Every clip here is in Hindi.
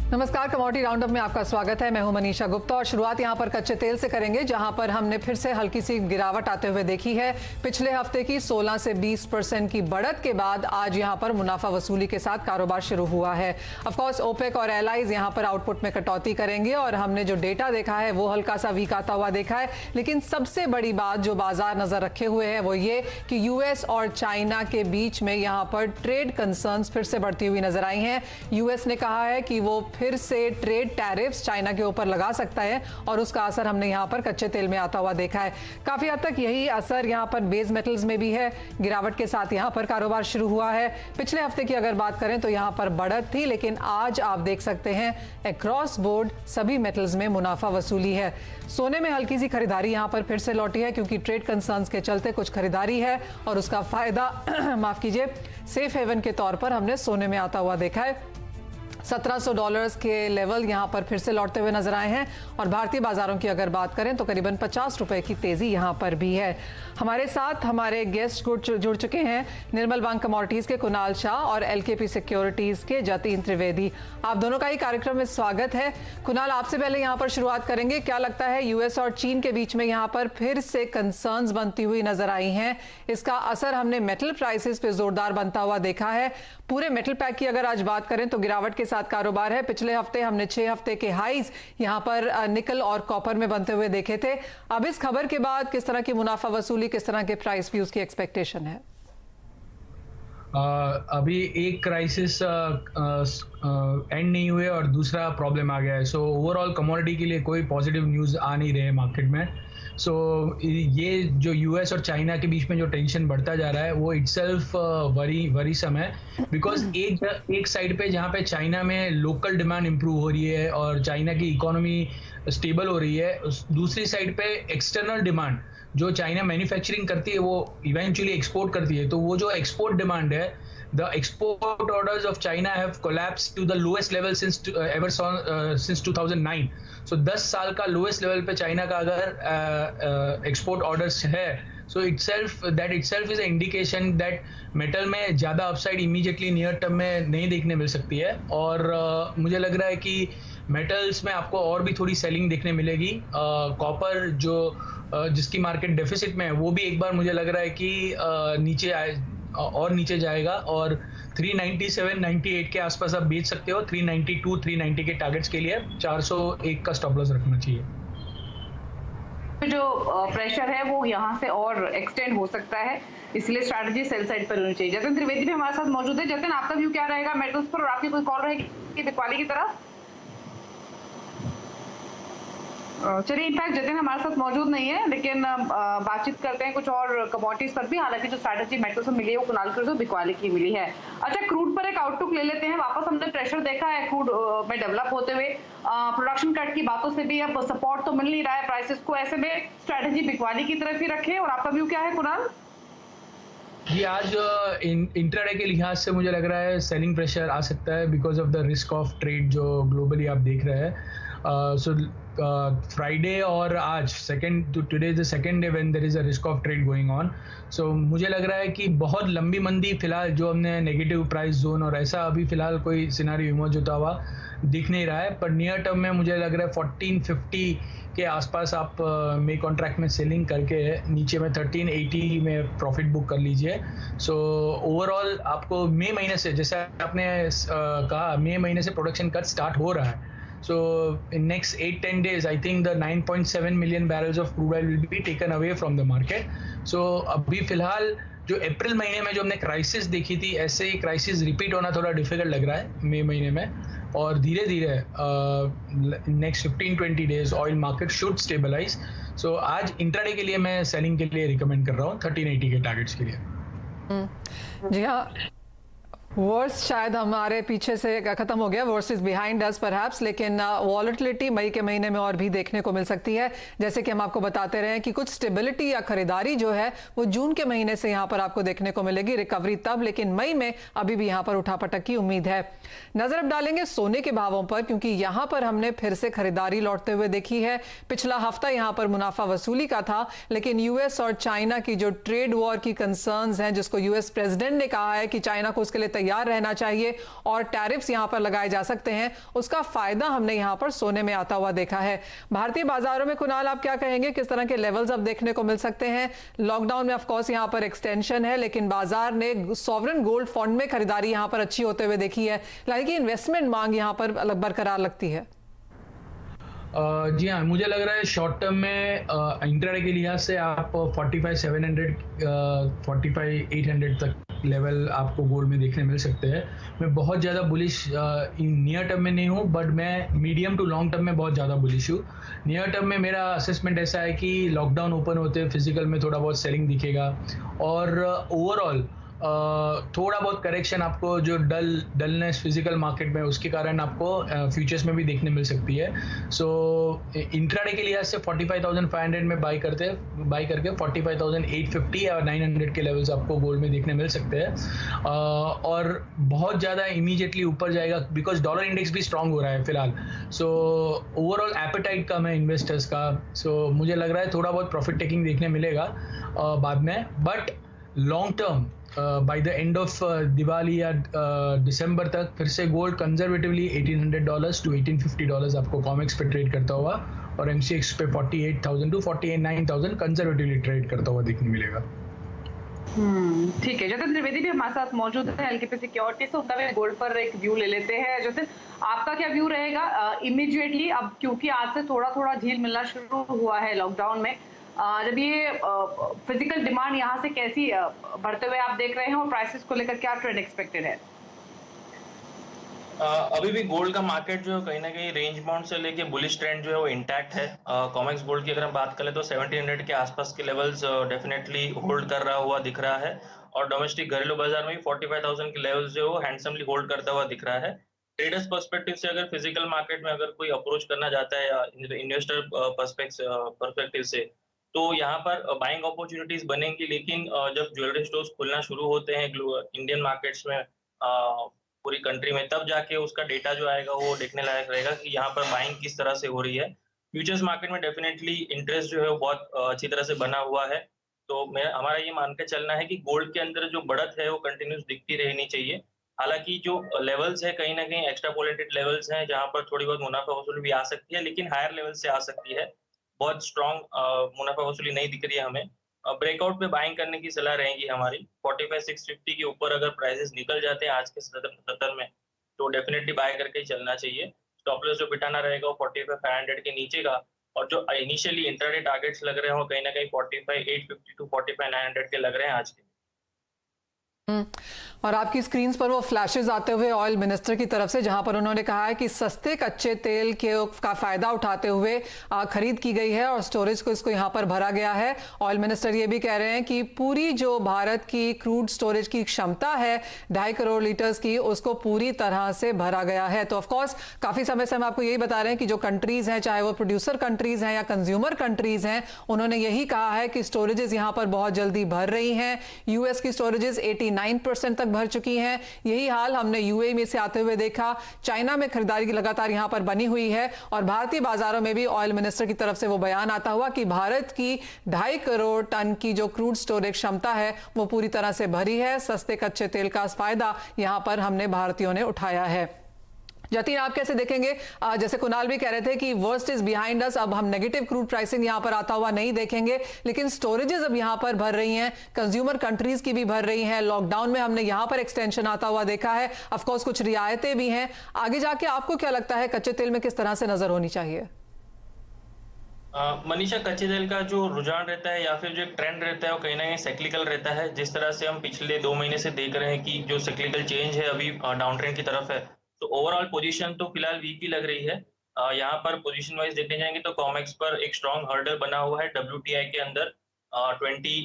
नमस्कार, कमोडिटी राउंडअप में आपका स्वागत है। मैं हूं मनीषा गुप्ता और शुरुआत यहां पर कच्चे तेल से करेंगे, जहां पर हमने फिर से हल्की सी गिरावट आते हुए देखी है। पिछले हफ्ते की 16 से 20% की बढ़त के बाद आज यहां पर मुनाफा वसूली के साथ कारोबार शुरू हुआ है। ऑफकोर्स ओपेक और एलाइज यहां पर आउटपुट में कटौती करेंगे और हमने जो डेटा देखा है वो हल्का सा वीक आता हुआ देखा है। लेकिन सबसे बड़ी बात जो बाजार नजर रखे हुए है वो ये कि यूएस और चाइना के बीच में यहां पर ट्रेड कंसर्न्स फिर से बढ़ती हुई नजर आई हैं। यूएस ने कहा है कि वो फिर से ट्रेड टैरिफ्स चाइना के ऊपर लगा सकता है और उसका असर हमने यहां पर कच्चे तेल में आता हुआ देखा है। काफी हद तक यही असर यहां पर बेस मेटल्स में भी है। गिरावट के साथ यहां पर कारोबार शुरू हुआ है। पिछले हफ्ते की अगर बात करें तो यहां पर बढ़त थी, लेकिन आज आप देख सकते हैं अक्रॉस बोर्ड सभी मेटल्स में मुनाफा वसूली है। सोने में हल्की सी खरीदारी यहां पर फिर से लौटी है, क्योंकि ट्रेड कंसर्न्स के चलते कुछ खरीदारी है और उसका फायदा माफ कीजिए सेफ हेवन के तौर पर हमने सोने में आता हुआ देखा है। $1700 के लेवल यहां पर फिर से लौटते हुए नजर आए हैं और भारतीय बाजारों की अगर बात करें तो करीबन 50 रुपए की तेजी यहां पर भी है। हमारे साथ हमारे गेस्ट जुड़ चुके हैं निर्मल बैंक कमोडिटीज के कुणाल शाह और एलकेपी सिक्योरिटीज के जतीन त्रिवेदी। आप दोनों का ही कार्यक्रम में स्वागत है। कुणाल, आपसे पहले यहां पर शुरुआत करेंगे। क्या लगता है यूएस और चीन के बीच में यहां पर फिर से कंसर्न्स बनती हुई नजर आई हैं? इसका असर हमने मेटल प्राइसेस पे जोरदार बनता हुआ देखा है। पूरे मेटल पैक की अगर आज बात करें तो गिरावट के साथ कारोबार है। पिछले हफ्ते हमने 6 हफ्ते के हाईज यहां पर निकल और कॉपर में बनते हुए देखे थे। अब इस खबर के बाद किस तरह की मुनाफा वसूली, किस तरह के प्राइस व्यूज की एक्सपेक्टेशन है? अभी एक क्राइसिस एंड नहीं हुए और दूसरा प्रॉब्लम आ गया है। सो ओवरऑल कमोडिटी के लिए कोई पॉजिटिव न्यूज़ आ नहीं रहे मार्केट में। सो ये जो यूएस और चाइना के बीच में जो टेंशन बढ़ता जा रहा है वो इटसेल्फ वरीसम है। बिकॉज एक साइड पे जहाँ पे चाइना में लोकल डिमांड इंप्रूव हो रही है और चाइना की इकोनॉमी स्टेबल हो रही है, दूसरी साइड पे एक्सटर्नल डिमांड जो चाइना मैन्युफैक्चरिंग करती है वो इवेंचुअली एक्सपोर्ट करती है। तो वो जो एक्सपोर्ट डिमांड है, the export orders of China have collapsed to the lowest level since 2009. So 10 साल का लोएस्ट लेवल पे चाइना का अगर एक्सपोर्ट ऑर्डर्स है, so that itself is an indication that metal में ज़्यादा अपसाइड इमीडिएटली नियर टर्म में नहीं देखने मिल सकती है। और मुझे लग रहा है कि मेटल्स में आपको और भी थोड़ी सेलिंग देखने मिलेगी। कॉपर जो जिसकी मार्केट डेफिसिट में है वो भी एक बार मुझे लग रहा है कि नीचे जाएगा और 397-98 के आसपास आप बेच सकते हो। 392-390 के टारगेट्स के लिए 401 का स्टॉप लॉस रखना चाहिए। जो प्रेशर है वो यहाँ से और एक्सटेंड हो सकता है, इसलिए स्ट्रैटेजी सेल साइड पर होनी चाहिए। जतिन त्रिवेदी भी हमारे साथ मौजूद है। जतिन, आपका व्यू क्या रहेगा मेटल्स पर और आपकी कोई कॉल रहेगी बिकवाली की तरफ? चलिए, इनफैक्ट जतिन हमारे साथ मौजूद नहीं है, लेकिन बातचीत करते हैं कुछ और कमोडिटीज पर भी। हालांकि जो स्ट्रैटेजी मेटल्स में मिली है वो कुणाल की बिकवाली की मिली है। अच्छा, क्रूड पर एक आउटलुक ले लेते हैं। वापस हमने प्रेशर देखा है क्रूड में डेवलप होते हुए। प्रोडक्शन कट की बातों से भी अब सपोर्ट तो मिल नहीं रहा है प्राइसेस को। ऐसे में स्ट्रैटेजी बिकवाली की तरफ ही रखें, और आपका व्यू क्या है कुणाल? जी, आज इंट्राडे के लिहाज से मुझे लग रहा है सेलिंग प्रेशर आ सकता है because of the risk of trade जो ग्लोबली आप देख रहे हैं। सो फ्राइडे और आज today is the second day when there is a risk of trade going on. So मुझे लग रहा है कि बहुत लंबी मंदी फिलहाल जो हमने नेगेटिव प्राइस जोन और ऐसा अभी फिलहाल कोई सिनारियो इमर्ज होता हुआ दिख नहीं रहा है। पर नियर टर्म में मुझे लग रहा है 1450 के आसपास आप मे कॉन्ट्रैक्ट में सेलिंग करके नीचे में 1380 में प्रॉफिट बुक कर लीजिए। सो ओवरऑल आपको मई महीने से, जैसे आपने कहा, मई महीने से प्रोडक्शन कट स्टार्ट हो रहा है। So in next 8-10 days, I think the 9.7 million barrels of crude oil will be taken away from the market. So अभी फिलहाल जो अप्रैल महीने में जो हमने क्राइसिस देखी थी, ऐसे ही क्राइसिस रिपीट होना थोड़ा डिफिकल्ट लग रहा है मई महीने में। और धीरे धीरे next 15-20 days oil market should stabilize. So आज इंट्राडे के लिए मैं सेलिंग के लिए रिकमेंड कर रहा हूँ 1380 के टारगेट्स के लिए। जी हाँ, वर्स्ट शायद हमारे पीछे से खत्म हो गया, worst is behind us perhaps, लेकिन वॉलेटिलिटी मई के महीने में और भी देखने को मिल सकती है। जैसे कि हम आपको बताते रहे हैं कि कुछ स्टेबिलिटी या खरीदारी जो है वो जून के महीने से यहाँ पर आपको देखने को मिलेगी, रिकवरी तब, लेकिन मई में अभी भी यहाँ पर उठापटक की उम्मीद है। नजर अब डालेंगे सोने के भावों पर, क्योंकि यहाँ पर हमने फिर से खरीदारी लौटते हुए देखी है। पिछला हफ्ता यहाँ पर मुनाफा वसूली का था, लेकिन यूएस और चाइना की जो ट्रेड वॉर की कंसर्न्स हैं, जिसको यूएस प्रेसिडेंट ने कहा है कि चाइना को उसके लिए तैयार रहना चाहिए और टैरिफ्स यहां पर लगाए जा सकते हैं, उसका फायदा हमने यहां पर सोने में आता हुआ देखा है। भारतीय बाजारों में कुणाल आप क्या कहेंगे, किस तरह के लेवल्स अब देखने को मिल सकते हैं? लॉकडाउन में ऑफ कोर्स यहां पर एक्सटेंशन है, लेकिन बाजार ने सॉवरेन गोल्ड फंड में खरीदारी यहां पर अच्छी होते हुए देखी है, हालांकि इन्वेस्टमेंट मांग यहां पर बरकरार लगती है। जी हाँ, मुझे लग रहा है शॉर्ट टर्म में इंट्राडे के लिहाज से आप 45,700 45,800 तक लेवल आपको गोल्ड में देखने मिल सकते हैं। मैं बहुत ज़्यादा बुलिश इन नियर टर्म में नहीं हूँ, बट मैं मीडियम टू लॉन्ग टर्म में बहुत ज़्यादा बुलिश हूँ। नियर टर्म में मेरा असेसमेंट ऐसा है कि लॉकडाउन ओपन होते फिजिकल में थोड़ा बहुत सेलिंग दिखेगा और ओवरऑल थोड़ा बहुत करेक्शन आपको जो डलनेस फिजिकल मार्केट में उसके कारण आपको फ्यूचर्स में भी देखने मिल सकती है। सो इंट्राडे के लिहाज से 45,500 में बाई करके 45,850 या 900 के लेवल्स आपको गोल्ड में देखने मिल सकते हैं और बहुत ज़्यादा इमीडिएटली ऊपर जाएगा बिकॉज डॉलर इंडेक्स भी स्ट्रांग हो रहा है फिलहाल। सो ओवरऑल एपेटाइट कम है इन्वेस्टर्स का। सो मुझे लग रहा है थोड़ा बहुत प्रॉफिट टेकिंग देखने मिलेगा बाद में, but long term by the end of Diwali या दिसंबर तक फिर से गोल्ड कंजर्वेटिवली $1,800 to $1,850 आपको कॉमेक्स पे ट्रेड करता हुआ और एमसीएक्स पे 48,000 to 49,000 कंजर्वेटिवली ट्रेड करता हुआ देखने मिलेगा। ठीक है, जतिन त्रिवेदी भी हमारे साथ मौजूद है एलकेपी सिक्योरिटी से, उनका भी गोल्ड पर एक व्यू ले लेते हैं। जतिन, आपका क्या व्यू रहेगा इमीडिएटली, अब क्योंकि आज से थोड़ा थोड़ा ढील मिलना शुरू हुआ है लॉकडाउन में, जब ये फिजिकल डिमांड यहाँ से कैसी बढ़ते हुए आप देख रहे हैं और प्राइसेस को लेकर क्या ट्रेंड एक्सपेक्टेड है? अभी भी गोल्ड का मार्केट जो है कहीं ना कहीं रेंज बाउंड से लेके बुलिश ट्रेंड जो है वो इंटैक्ट है। कॉमेक्स गोल्ड की अगर हम बात करें तो 1700 के आसपास के लेवल्स डेफिनेटली होल्ड कर रहा हुआ दिख रहा है और डोमेस्टिक घरेलू बाजार में भी 45,000 के लेवल्स जो है वो हैंडसमली होल्ड करता हुआ दिख रहा है। ट्रेडर्स पर्सपेक्टिव से अगर फिजिकल मार्केट में अगर कोई अप्रोच करना चाहता है या इन्वेस्टर पर्सपेक्टिव से, तो यहाँ पर बाइंग अपॉर्चुनिटीज बनेंगी, लेकिन जब ज्वेलरी स्टोर्स खुलना शुरू होते हैं इंडियन मार्केट्स में पूरी कंट्री में, तब जाके उसका डेटा जो आएगा वो देखने लायक रहेगा कि यहाँ पर बाइंग किस तरह से हो रही है। फ्यूचर्स मार्केट में डेफिनेटली इंटरेस्ट जो है वो बहुत अच्छी तरह से बना हुआ है। तो हमारा ये मान के चलना है कि गोल्ड के अंदर जो बढ़त है वो कंटिन्यूस दिखती रहनी चाहिए। हालांकि जो लेवल्स है कहीं ना कहीं एक्स्ट्रापोलेटेड लेवल्स हैं जहाँ पर थोड़ी बहुत मुनाफा वसूली भी आ सकती है, लेकिन हायर लेवल से आ सकती है। बहुत स्ट्रॉन्ग मुनाफा वसूली नहीं दिख रही है हमें। ब्रेकआउट पे बाइंग करने की सलाह रहेगी हमारी। 45,650 के ऊपर अगर प्राइसेस निकल जाते हैं आज के सत्र में, तो डेफिनेटली बाय करके ही चलना चाहिए। स्टॉप लॉस जो बिठाना रहेगा वो 45,500 के नीचे का, और जो इनिशियली इंट्राडे टारगेट्स लग रहे हैं वो कहीं ना कहीं 45,850 to 45,900 के लग रहे हैं आज के। और आपकी स्क्रीन पर वो फ्लैशेस आते हुए ऑयल मिनिस्टर की तरफ से, जहां पर उन्होंने कहा है कि सस्ते कच्चे तेल का फायदा उठाते हुए खरीद की गई है और स्टोरेज को इसको यहां पर भरा गया है। ऑयल मिनिस्टर ये भी कह रहे हैं कि पूरी जो भारत की क्रूड स्टोरेज की क्षमता है 2.5 करोड़ लीटर्स की, उसको पूरी तरह से भरा गया है। तो ऑफकोर्स काफी समय से हम आपको यही बता रहे हैं कि जो कंट्रीज हैं, चाहे वो प्रोड्यूसर कंट्रीज हैं या कंज्यूमर कंट्रीज हैं, उन्होंने यही कहा है कि स्टोरेजेस यहां पर बहुत जल्दी भर रही हैं। यूएस की स्टोरेजेस 89% तक भर चुकी हैं। यही हाल हमने यूएई में से आते हुए देखा। चाइना में खरीदारी की लगातार यहां पर बनी हुई है और भारतीय बाजारों में भी ऑयल मिनिस्टर की तरफ से वो बयान आता हुआ कि भारत की 2.5 करोड़ टन की जो क्रूड स्टोरेज क्षमता है वो पूरी तरह से भरी है। सस्ते कच्चे तेल का फायदा यहां पर हमने भारतीयों ने उठाया है। जतिन, आप कैसे देखेंगे? जैसे कुणाल भी कह रहे थे कि वर्स्ट इज बिहाइंड अस, अब हम नेगेटिव क्रूड प्राइसिंग यहां पर आता हुआ नहीं देखेंगे, लेकिन स्टोरेजेस अब यहां पर भर रही हैं, कंज्यूमर कंट्रीज की भी भर रही हैं। लॉकडाउन में हमने यहां पर एक्सटेंशन आता हुआ देखा है, ऑफ कोर्स कुछ रियायतें भी हैं। आगे जाके आपको क्या लगता है कच्चे तेल में किस तरह से नजर होनी चाहिए? मनीषा, कच्चे तेल का जो रुझान रहता है या फिर जो ट्रेंड रहता है वो कहीं ना कहीं साइक्लिकल रहता है। जिस तरह से हम पिछले 2 महीने से देख रहे हैं कि जो साइक्लिकल चेंज है अभी डाउन ट्रेंड की तरफ है, तो ओवरऑल पोजीशन तो फिलहाल वीक ही लग रही है। यहाँ पर पोजीशन वाइज देखने जाएंगे तो कॉमेक्स पर एक स्ट्रॉन्ग हर्डल बना हुआ है WTI के अंदर। 20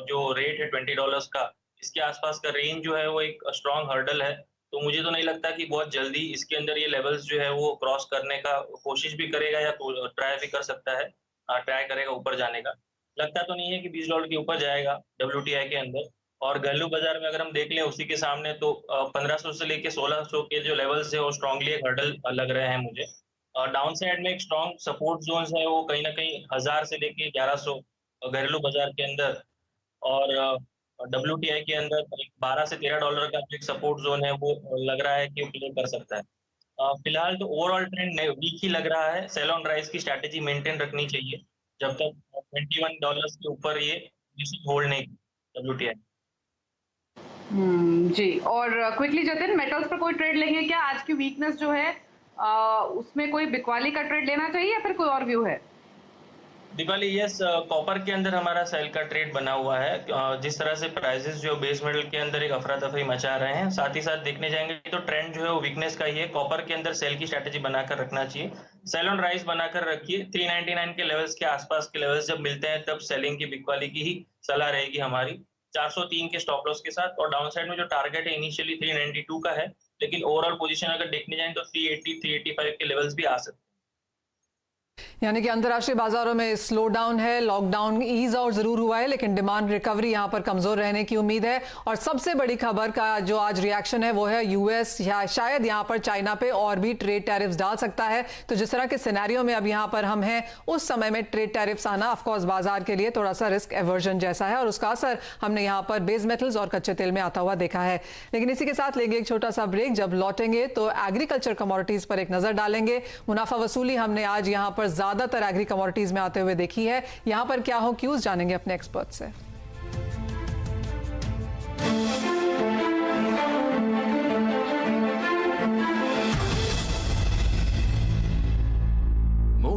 जो रेट है $20 का, इसके आसपास का रेंज जो है वो एक स्ट्रॉन्ग हर्डल है। तो मुझे तो नहीं लगता कि बहुत जल्दी इसके अंदर ये लेवल्स जो है वो क्रॉस करने का कोशिश भी करेगा या ट्राई भी कर सकता है, ट्राई करेगा ऊपर जाने का। लगता तो नहीं है कि $20 के ऊपर जाएगा WTI के अंदर। और घरेलू बाजार में अगर हम देख लें उसी के सामने तो 1500 से लेके 1600 के जो लेवल्स है वो स्ट्रांगली एक हर्डल लग रहे हैं मुझे। डाउन साइड में एक स्ट्रॉन्ग सपोर्ट जोन्स है वो कहीं ना कहीं 1000 से लेके 1100 घरेलू बाजार के अंदर, और WTI के अंदर $12 से $13 का जो एक सपोर्ट जोन है वो लग रहा है कि वो क्लियर कर सकता है। फिलहाल तो ओवरऑल ट्रेंड वीक ही लग रहा है। सेल ऑन राइज की स्ट्रैटेजी मेंटेन रखनी चाहिए जब तक $21 के ऊपर ये होल्ड नहीं WTI। जी। और क्विकली जतिन, मेटल्स पर कोई ट्रेड लेंगे क्या? आज की वीकनेस जो है उसमें कोई बिकवाली का ट्रेड लेना चाहिए या फिर कोई और व्यू है? दिवाली यस, कॉपर के अंदर हमारा सेल का ट्रेड बना हुआ है। जिस तरह से प्राइसेस जो बेस मेटल के अंदर एक अफरा तफरी मचा रहे हैं, साथ ही साथ देखने जाएंगे तो ट्रेंड जो है वो वीकनेस का ही है। कॉपर के अंदर सेल की स्ट्रैटेजी बनाकर रखना चाहिए, सेल ऑन राइज बनाकर रखिए। 399 के लेवल्स के आसपास के लेवल्स जब मिलते हैं तब सेलिंग की बिकवाली की ही सलाह रहेगी हमारी, 403 के स्टॉप लॉस के साथ। और डाउन साइड में जो टारगेट है इनिशियली 392 का है, लेकिन ओवरऑल पोजीशन अगर देखने जाए तो 380 385 के लेवल्स भी आ सकते हैं। यानी कि अंतर्राष्ट्रीय बाजारों में स्लो डाउन है, लॉकडाउन ईज आउट जरूर हुआ है, लेकिन डिमांड रिकवरी यहां पर कमजोर रहने की उम्मीद है। और सबसे बड़ी खबर का जो आज रिएक्शन है वो है यूएस शायद यहां पर चाइना पे और भी ट्रेड टैरिफ्स डाल सकता है। तो जिस तरह के सिनेरियो में अब यहां पर हम हैं, उस समय में ट्रेड टैरिफ्स आना ऑफकोर्स बाजार के लिए थोड़ा सा रिस्क एवर्जन जैसा है, और उसका असर हमने यहां पर बेस मेटल्स और कच्चे तेल में आता हुआ देखा है। लेकिन इसी के साथ लेंगे एक छोटा सा ब्रेक। जब लौटेंगे तो एग्रीकल्चर कमोडिटीज पर एक नजर डालेंगे। मुनाफा वसूली हमने आज यहां पर ज्यादातर एग्री कमोडिटीज में आते हुए देखी है। यहां पर क्या हो क्यूज जानेंगे अपने एक्सपर्ट से।